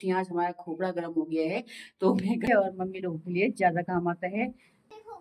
आज हमारा खोपड़ा गर्म हो गया है तो मैं गए और मम्मी लोगों के लिए ज़्यादा काम आता है,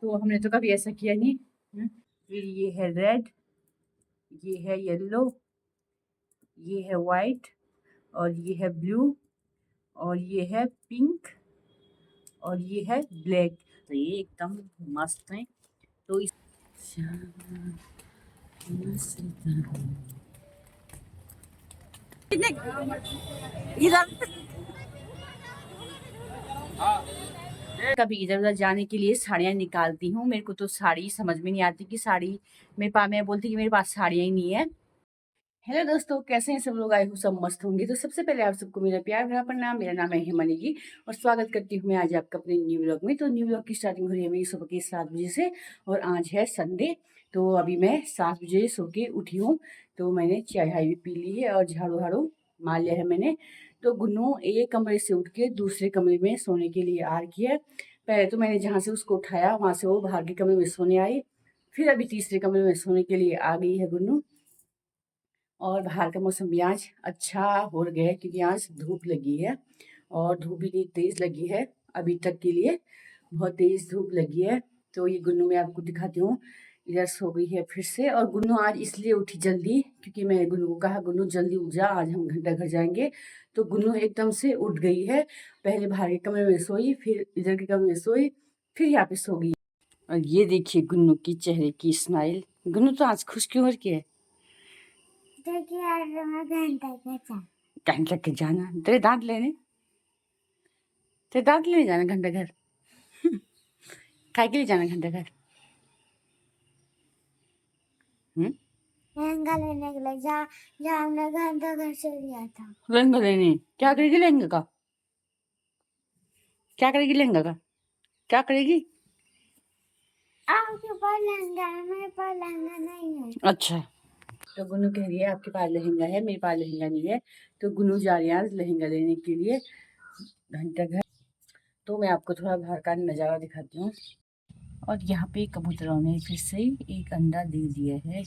तो हमने तो कभी ऐसा किया नहीं। फिर ये है रेड, ये है येलो, ये है वाइट, और ये है ब्लू, और ये है पिंक, और ये है ब्लैक। तो ये एकदम मस्त है। तो इस कभी इधर उधर जाने के लिए साड़ियाँ निकालती हूँ। मेरे को तो साड़ी समझ में नहीं आती कि साड़ी मेरे पास, मैं बोलती कि मेरे पास साड़ियाँ ही नहीं है। हेलो दोस्तों, कैसे हैं सब लोग? आए हो सब मस्त होंगे। तो सबसे पहले आप सबको मेरा प्यार भरा प्रणाम। मेरा नाम है हेमनिकी और स्वागत करती हूँ मैं आज आपका अपने न्यू व्लॉग में। तो न्यू व्लॉग की स्टार्टिंग हो रही है मेरी सुबह के 7 बजे से, और आज है संडे। तो अभी मैं 7 बजे सो के उठी हूँ। तो मैंने चाय हाई भी पी ली है और झाड़ू झाड़ू मार लिया है मैंने। तो गुन्नू एक कमरे से उठ के दूसरे कमरे में सोने के लिए आ रही है। पहले तो मैंने जहाँ से उसको उठाया वहाँ से वो बाहर के कमरे में सोने आई, फिर अभी तीसरे कमरे में सोने के लिए आ गई है गुन्नू। और बाहर का मौसम भी आज अच्छा हो गया है क्योंकि आज धूप लगी है, और धूप भी नहीं तेज़ लगी है अभी तक के लिए, बहुत तेज़ धूप लगी है। तो ये गुन्नू मैं आपको दिखाती हूँ, इधर सो गई है फिर से। और गुन्नू आज इसलिए उठी जल्दी क्योंकि मैंने गुन्नू को कहा गुन्नू जल्दी उठ जा, आज हम घंटा घर जाएंगे। तो गुन्नू एकदम से उठ गई है। पहले बाहर के कमरे में सोई, फिर इधर के कमरे में सोई, फिर यहाँ पे सो गई। और ये देखिए गुन्नू की चेहरे की स्माइल। गुन्नू तो आज खुश क्यों हो रही है? घंटा घर जाना, तेरे दांत लेने, तेरे दांत लेने जाना घंटा घर। काय के लिए जाना घंटा घर? लहंगा लेने के लिए जा हमने घंटा घर से लिया था। लहंगा लेने क्या करेगी? लहंगा का क्या करेगी? लहंगा का क्या करेगी? आपके पास लहंगा है, मेरे पास लहंगा नहीं है। अच्छा, तो गुन्नू कह रही है आपके पास लहंगा है, मेरे पास लहंगा नहीं है। तो गुन्नू जा रही है आज लहंगा लेने के लिए घंटा घर। तो मैं आपको थोड़ा बाहर का नज़ारा दिखाती हूँ। और यहाँ पे कबूतरों ने फिर से एक अंडा दे दिया है।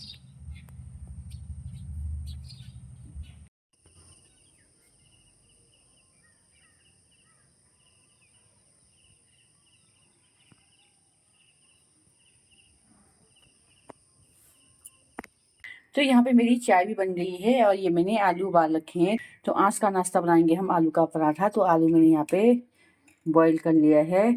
तो यहाँ पे मेरी चाय भी बन गई है और ये मैंने आलू उबाल रखे हैं। तो आज का नाश्ता बनाएंगे हम आलू का पराठा। तो आलू मैंने यहाँ पे बॉईल कर लिया है।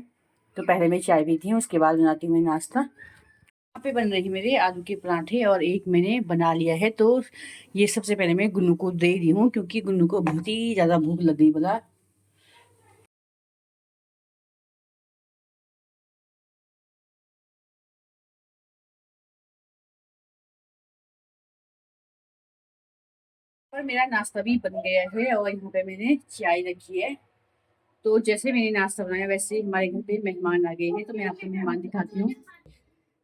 तो पहले मैं चाय पीती हूँ, उसके बाद बनाती हूँ मैं नाश्ता। यहाँ पे बन रही है मेरे आलू के पराठे और एक मैंने बना लिया है। तो ये सबसे पहले मैं गुन्नू को दे रही हूँ क्योंकि गुन्नू को बहुत ही ज़्यादा भूख लग गई बोला। और मेरा नाश्ता भी बन गया है और यहाँ पे मैंने चाय रखी है। तो जैसे मैंने नाश्ता बनाया वैसे हमारे घर पे मेहमान आ गए हैं। तो मैं आपको मेहमान दिखाती हूँ।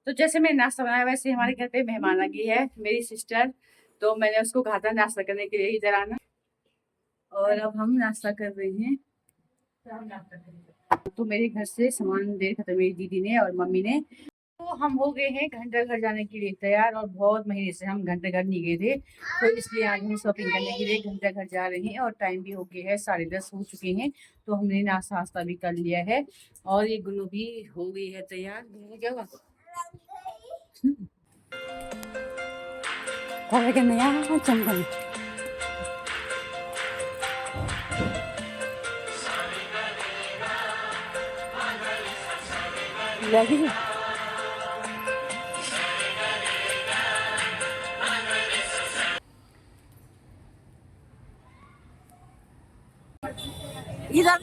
तो जैसे मैंने नाश्ता बनाया वैसे हमारे घर पे मेहमान आ गई है, मेरी सिस्टर। तो मैंने उसको कहा था नाश्ता करने के लिए इधर आना, और अब हम नाश्ता कर रहे हैं। तो मेरे घर से सामान दे रखा था मेरी दीदी ने और मम्मी ने। तो हम हो गए हैं घंटा घर जाने के लिए तैयार, और बहुत महीने से हम घंटा घर नहीं गए थे। तो इसलिए आज हम शॉपिंग करने के लिए घंटा घर जा रहे हैं और टाइम भी हो गया है, 10:30 हो चुके हैं। तो हमने नाश्ता वास्ता भी कर लिया है और ये गुन्नू भी हो गई है तैयार। क्या हुआ? चंदन लगी इधर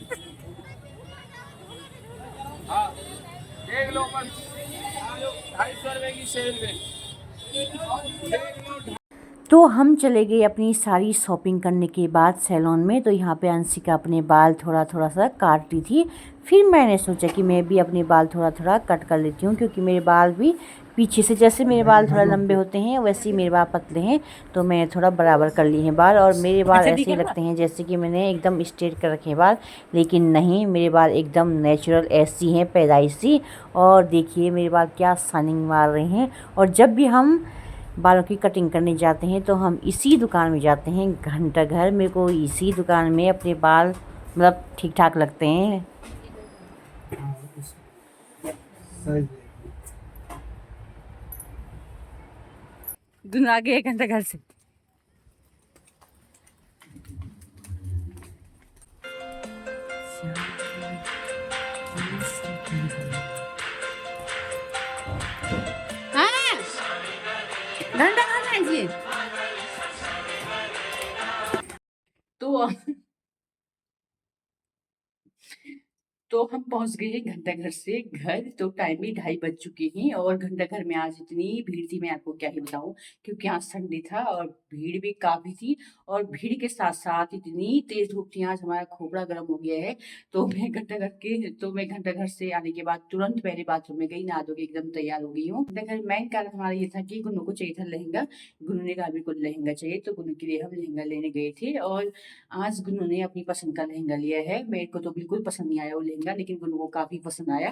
देख लो 250 रुपए की सेल में। तो हम चले गए अपनी सारी शॉपिंग करने के बाद सैलून में। तो यहाँ पे अंशिका अपने बाल थोड़ा थोड़ा सा काट रही थी। फिर मैंने सोचा कि मैं भी अपने बाल थोड़ा थोड़ा कट कर लेती हूँ क्योंकि मेरे बाल भी पीछे से, जैसे मेरे बाल थोड़ा लंबे होते हैं वैसे ही मेरे बाल पतले हैं। तो मैंने थोड़ा बराबर कर लिए हैं बाल, और मेरे बाल ऐसे ही लगते हैं जैसे कि मैंने एकदम स्ट्रेट कर रखे हैं बाल, लेकिन नहीं, मेरे बाल एकदम नेचुरल ऐसी हैं, पैदाइशी। और देखिए मेरे बाल क्या शाइनिंग मार रहे हैं। और जब भी हम बालों की कटिंग करने जाते हैं तो हम इसी दुकान में जाते हैं, घंटा घर। मेरे को इसी दुकान में अपने बाल मतलब ठीक ठाक लगते हैं। गुन आ गए 1 घंटा घर से। हाँ, घंटा घर में इसलिए तो तो हम पहुंच गए घंटा घर से घर। तो टाइम भी 2:30 बज चुके हैं और घंटा घर में आज इतनी भीड़ थी, मैं आपको क्या ही बताऊं, क्योंकि आज संडे था और भीड़ भी काफी थी। और भीड़ के साथ साथ इतनी तेज धूप थी, आज हमारा खोपड़ा गर्म हो गया है। तो मैं घंटा घर से आने के बाद तुरंत पहले बाथरूम में गई, नहा धो के एकदम तैयार हो गई हूँ। घंटा घर मेन कारण हमारा ये था कि गुन्नू को चाहिए था लहंगा। गुन्नू ने कहा मेरे को लहंगा चाहिए, तो गुन्नू के लिए हम लहंगा लेने गए थे। और आज गुन्नू ने अपनी पसंद का लहंगा लिया है। मेरे को तो बिल्कुल पसंद नहीं आया वो लहंगा, लेकिन गुन्नू को काफ़ी पसंद आया।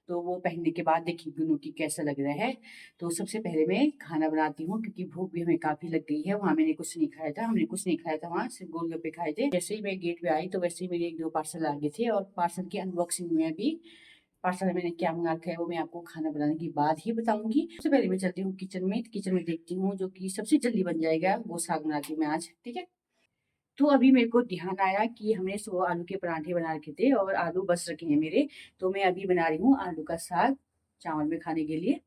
तो वो पहनने के बाद देखिए गुन्नू की कैसा लग रहा है। तो सबसे पहले मैं खाना बनाती हूँ, क्योंकि भूख भी हमें काफ़ी लग गई है। वहाँ मैंने कुछ नहीं खाया था, हमने कुछ नहीं खाया था, वहाँ सिर्फ गोलगप्पे खाए थे। जैसे ही मैं गेट पे आई तो वैसे ही मेरे 1-2 पार्सल आ गए थे, और पार्सल की अनबॉक्सिंग में भी पार्सल मैंने क्या मंगा रखा है वो मैं आपको खाना बनाने के बाद ही बताऊंगी। सबसे पहले मैं चलती हूँ किचन में। किचन में देखती हूँ जो कि सबसे जल्दी बन जाएगा वो साग बनाती हूँ मैं आज, ठीक है। तो अभी मेरे को ध्यान आया कि हमने 100 आलू के पराठे बना रखे थे और आलू बच रखे हैं मेरे। तो मैं अभी बना रही हूँ आलू का साग चावल में खाने के लिए।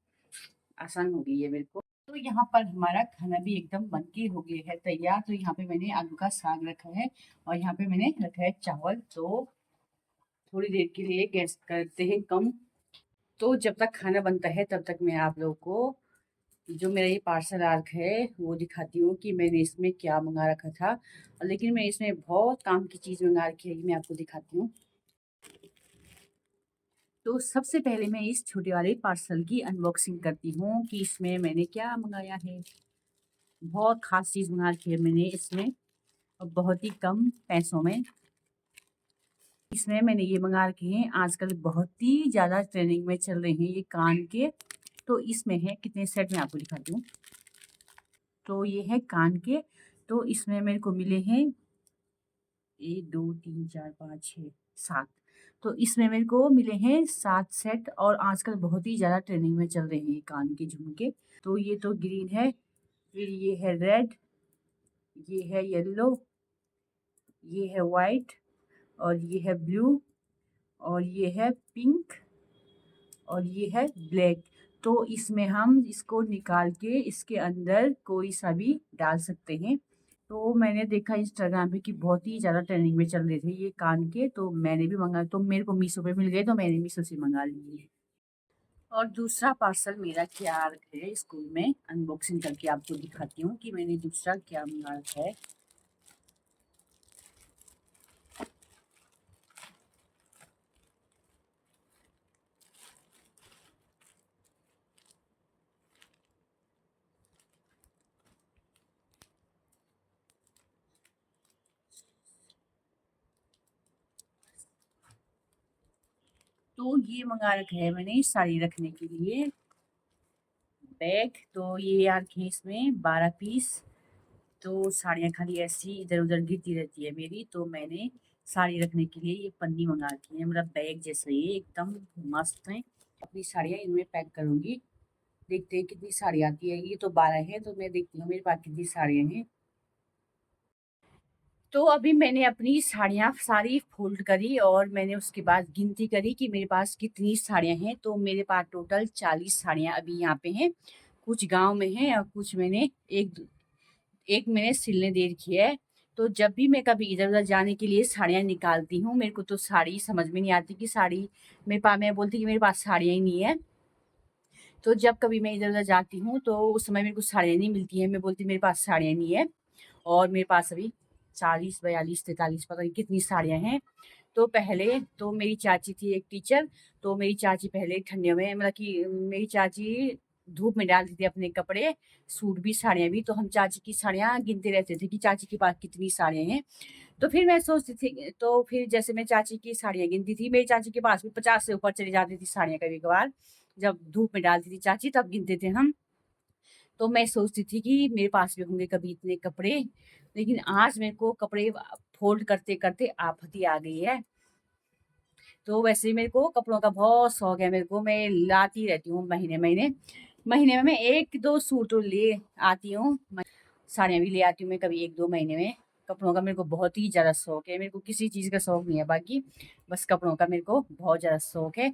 आसान हो गई है मेरे को। तो यहाँ पर हमारा खाना भी एकदम बन के हो गया है तैयार। तो यहाँ पे मैंने आलू का साग रखा है और यहाँ पे मैंने रखा है चावल। तो थोड़ी देर के लिए गैस करते हैं कम। तो जब तक खाना बनता है तब तक मैं आप लोगों को जो मेरा ये पार्सल आर्क है वो दिखाती हूँ कि मैंने इसमें क्या मंगा रखा था। लेकिन मैं इसमें बहुत काम की चीज़ मंगा रखी है, मैं आपको दिखाती हूँ। तो सबसे पहले मैं इस छोटे वाले पार्सल की अनबॉक्सिंग करती हूँ कि इसमें मैंने क्या मंगाया है। बहुत खास चीज़ मंगा रखी है मैंने इसमें, और बहुत ही कम पैसों में। इसमें मैंने ये मंगा रखे हैं, आजकल बहुत ही ज़्यादा ट्रेंडिंग में चल रहे हैं ये कान के। तो इसमें है कितने सेट, मैं आपको दिखाती हूँ। तो ये है कान के। तो इसमें मेरे को मिले हैं 1 2 3 4 5 6 7। तो इसमें मेरे को मिले हैं 7 सेट, और आजकल बहुत ही ज़्यादा ट्रेंडिंग में चल रहे हैं ये कान के झुमके। तो ये तो ग्रीन है, फिर ये है रेड, ये है येलो, ये है वाइट, और ये है ब्लू, और ये है पिंक, और ये है ब्लैक। तो इसमें हम इसको निकाल के इसके अंदर कोई सा भी डाल सकते हैं। तो मैंने देखा इंस्टाग्राम पे कि बहुत ही ज़्यादा ट्रेंडिंग में चल रहे थे ये कान के। तो मैंने भी मंगा, तो मेरे को मीशो पे मिल गए तो मैंने मीशो से मंगा लिए। और दूसरा पार्सल मेरा क्या है स्कूल में, अनबॉक्सिंग करके आपको दिखाती हूँ कि मैंने दूसरा क्या मंगा रखा है। तो ये मंगा रखा है मैंने साड़ी रखने के लिए बैग। तो ये यार रखे इसमें 12 पीस। तो साड़ियाँ खाली ऐसी इधर उधर गिरती रहती है मेरी, तो मैंने साड़ी रखने के लिए ये पन्नी मंगा रखी है। मेरा बैग जैसा ही एकदम मस्त है। अपनी साड़ियाँ इनमें पैक करूँगी। देखते हैं कितनी साड़ी आती है। ये तो 12 है, तो मैं देखती हूँ मेरे पास कितनी साड़ियाँ हैं। तो अभी मैंने अपनी साड़ियाँ सारी फोल्ड करी और मैंने उसके बाद गिनती करी कि मेरे पास कितनी साड़ियाँ हैं। तो मेरे पास टोटल 40 साड़ियाँ अभी यहाँ पे हैं। कुछ गांव में हैं और कुछ मैंने एक एक मैंने सिलने दे रखी है। तो जब भी मैं कभी इधर उधर जाने के लिए साड़ियाँ निकालती हूँ, मेरे को तो साड़ी समझ में नहीं आती कि साड़ी मैं बोलती कि मेरे पास साड़ियाँ ही नहीं है। तो जब कभी मैं इधर उधर जाती हूँ तो उस समय मेरे को साड़ियाँ नहीं मिलती हैं, मैं बोलती मेरे पास साड़ियाँ नहीं है। और मेरे पास अभी 40 42 43 पता नहीं कितनी साड़ियाँ हैं। तो पहले तो मेरी चाची थी एक टीचर। तो मेरी चाची पहले ठंडियों में, मतलब कि मेरी चाची धूप में डालती थी अपने कपड़े, सूट भी साड़ियाँ भी। तो हम चाची की साड़ियाँ गिनते रहते थे कि चाची के पास कितनी साड़ियाँ हैं। तो फिर मैं सोचती थी, तो फिर जैसे मैं चाची की साड़ियाँ गिनती थी, मेरी चाची के पास भी 50 से ऊपर चली जाती थी साड़ियाँ कभी कभार। जब धूप में डालती थी चाची तब गिनते थे हम। तो मैं सोचती थी कि मेरे पास भी होंगे कभी इतने कपड़े, लेकिन आज मेरे को कपड़े फोल्ड करते करते आफत ही आ गई है। तो वैसे मेरे को कपड़ों का बहुत शौक है, मेरे को मैं लाती रहती हूँ महीने में मैं 1-2 सूट तो ले आती हूँ। साड़ियाँ भी ले आती हूँ मैं कभी 1-2 महीने में। कपड़ों का मेरे को बहुत ही ज़्यादा शौक है, मेरे को किसी चीज़ का शौक नहीं है बाकी, बस कपड़ों का मेरे को बहुत ज़्यादा शौक है।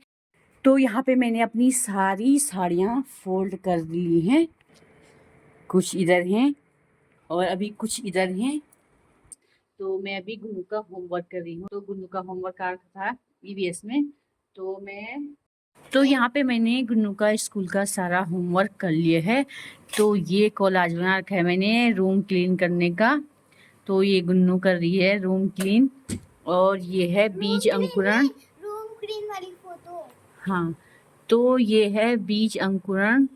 तो यहाँ पे मैंने अपनी सारी साड़ियाँ फ़ोल्ड कर ली हैं, कुछ इधर हैं और अभी कुछ इधर हैं। तो मैं अभी गुन्नू का होमवर्क कर रही हूँ, तो गुन्नू का होमवर्क आ रखा था ईवीएस में, तो यहाँ पे मैंने गुन्नू का स्कूल का सारा होमवर्क कर लिया है। तो ये कोलाज बना रखा है मैंने रूम क्लीन करने का। तो ये गुन्नू कर रही है रूम क्लीन, और ये है बीज अंकुरण। रूम क्लीन वाली फोटो। हाँ, तो ये है बीज अंकुरण,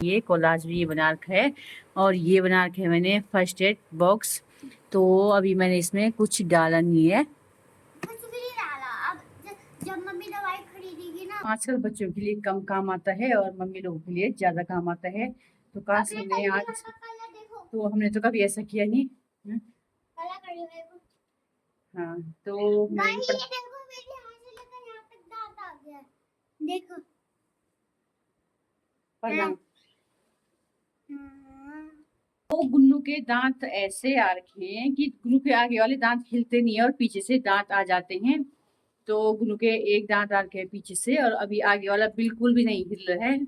ये कोलाज भी ये बना रखा है, और ये बना रखा है मैंने फर्स्ट एड बॉक्स। तो अभी मैंने इसमें कुछ डाला नहीं है। कुछ भी नहीं डाला। अब जब मम्मी दवाई खरीदेगी ना, आजकल बच्चों के लिए कम काम आता है और मम्मी लोगों के लिए ज़्यादा काम आता है। तो काश हमने आज, कलर देखो, तो हमने तो कभी ऐसा किया नहीं। कलर करी हुई है। हाँ, तो भाई मैं ये देखो, मेरे यहाँ से लेकर यहाँ तक दांत आ गया है। देखो। प्रणाम। हाँ। तो गुन्नू के दांत ऐसे आ रखे हैं कि गुन्नू के आगे वाले दांत हिलते नहीं है और पीछे से दांत आ जाते हैं। तो गुन्नू के एक दांत आ रखे हैं पीछे से, और अभी आगे वाला बिल्कुल भी नहीं हिल रहा है।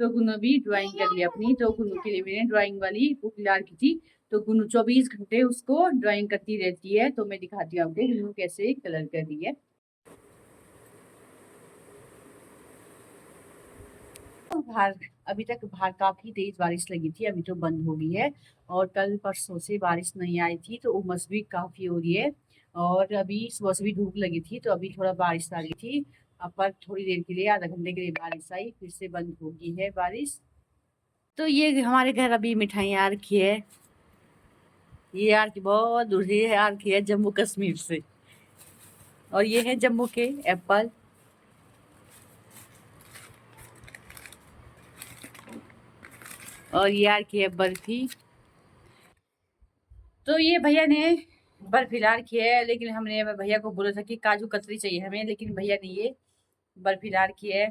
तो गुन्नू भी ड्राइंग कर ली अपनी। तो गुन्नू के लिए मैंने ड्राइंग वाली बुक ला रखी थी। तो गुन्नू 24 घंटे उसको ड्राइंग करती रहती है। तो मैं दिखाती हूँ आपको गुन्नू कैसे कलर कर रही है। तो बाहर अभी तक बाहर काफी तेज बारिश लगी थी, अभी तो बंद हो गई है। और कल परसों से बारिश नहीं आई थी, तो उमस भी काफी हो रही है। और अभी सुबह से भी धूप लगी थी, तो अभी थोड़ा बारिश आ रही थी। अब पर थोड़ी देर के लिए, आधा घंटे के लिए बारिश आई, फिर से बंद हो गई है बारिश। तो ये हमारे घर अभी मिठाइयाँ आ रखी है। ये आ रखी बहुत दूर से आ रखी है, जम्मू कश्मीर से। और ये है जम्मू के एप्पल। और ये आ रखी है बर्फी। तो ये भैया ने बर्फी ला रखी है, लेकिन हमने भैया को बोला था कि काजू कतरी चाहिए हमें, लेकिन भैया ने ये बर्फी ला रखी है।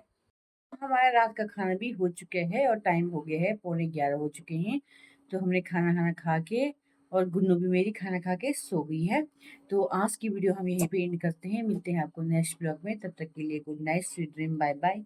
हमारा रात का खाना भी हो चुका है और टाइम हो गया है, 11:15 हो चुके हैं। तो हमने खाना खा के, और गुन्नू भी मेरी खाना खा के सो गई है। तो आज की वीडियो हम यहीं पे एंड करते हैं, मिलते हैं आपको नेक्स्ट ब्लॉग में। तब तक के लिए good night, sweet dream, bye bye.